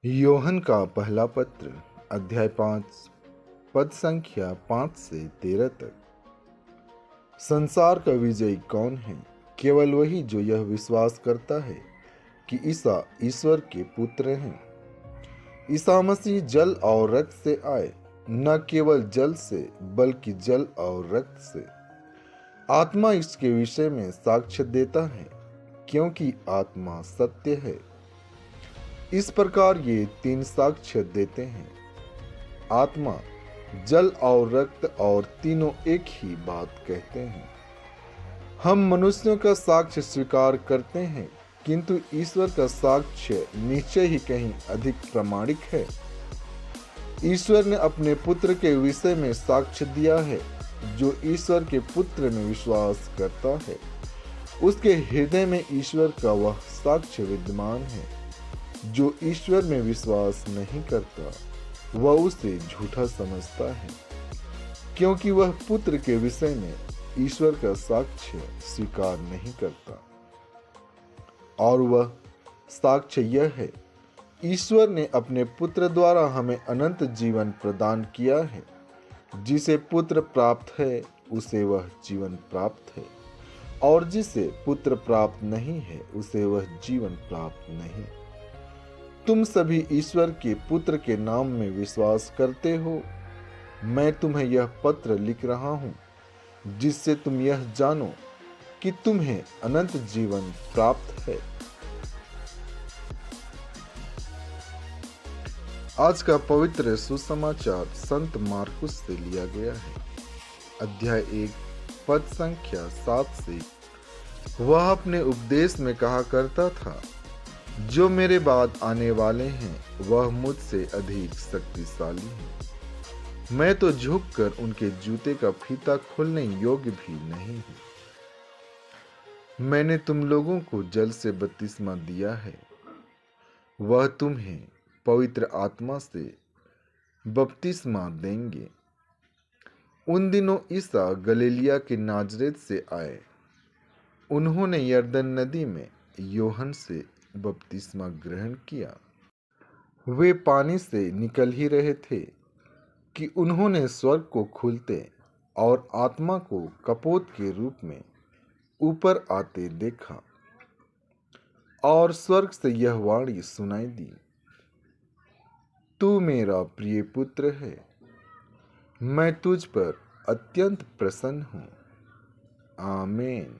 योहन का पहला पत्र अध्याय 5 पद संख्या 5 से 13 तक। संसार का विजयी कौन है? केवल वही जो यह विश्वास करता है कि ईसा ईश्वर के पुत्र हैं। ईसा मसीह जल और रक्त से आए, न केवल जल से बल्कि जल और रक्त से। आत्मा इसके विषय में साक्ष्य देता है, क्योंकि आत्मा सत्य है। इस प्रकार ये तीन साक्ष्य देते हैं, आत्मा, जल और रक्त, और तीनों एक ही बात कहते हैं। हम मनुष्यों का साक्ष्य स्वीकार करते हैं, किंतु ईश्वर का साक्ष्य निश्चय ही कहीं अधिक प्रामाणिक है। ईश्वर ने अपने पुत्र के विषय में साक्ष्य दिया है। जो ईश्वर के पुत्र में विश्वास करता है, उसके हृदय में ईश्वर का वह साक्ष्य विद्यमान है। जो ईश्वर में विश्वास नहीं करता, वह उसे झूठा समझता है, क्योंकि वह पुत्र के विषय में ईश्वर का साक्ष्य स्वीकार नहीं करता। और वह साक्ष्य यह है, ईश्वर ने अपने पुत्र द्वारा हमें अनंत जीवन प्रदान किया है। जिसे पुत्र प्राप्त है, उसे वह जीवन प्राप्त है, और जिसे पुत्र प्राप्त नहीं है, उसे वह जीवन प्राप्त नहीं। तुम सभी ईश्वर के पुत्र के नाम में विश्वास करते हो। मैं तुम्हें यह पत्र लिख रहा हूं, जिससे तुम यह जानो कि तुम्हें अनंत जीवन प्राप्त है। आज का पवित्र सुसमाचार संत मार्कुस से लिया गया है। अध्याय 1 पद संख्या 7 से। वह अपने उपदेश में कहा करता था, जो मेरे बाद आने वाले हैं, वह मुझसे अधिक शक्तिशाली हैं। मैं तो झुककर उनके जूते का फीता खोलने योग्य भी नहीं हूं। मैंने तुम लोगों को जल से बपतिस्मा दिया है, वह तुम्हें पवित्र आत्मा से बपतिस्मा देंगे। उन दिनों ईसा गलीलिया के नाजरेत से आए। उन्होंने यरदन नदी में योहन से बपतिस्मा ग्रहण किया। वे पानी से निकल ही रहे थे कि उन्होंने स्वर्ग को खुलते और आत्मा को कपोत के रूप में ऊपर आते देखा, और स्वर्ग से यह वाणी सुनाई दी, तू मेरा प्रिय पुत्र है, मैं तुझ पर अत्यंत प्रसन्न हूं। आमीन।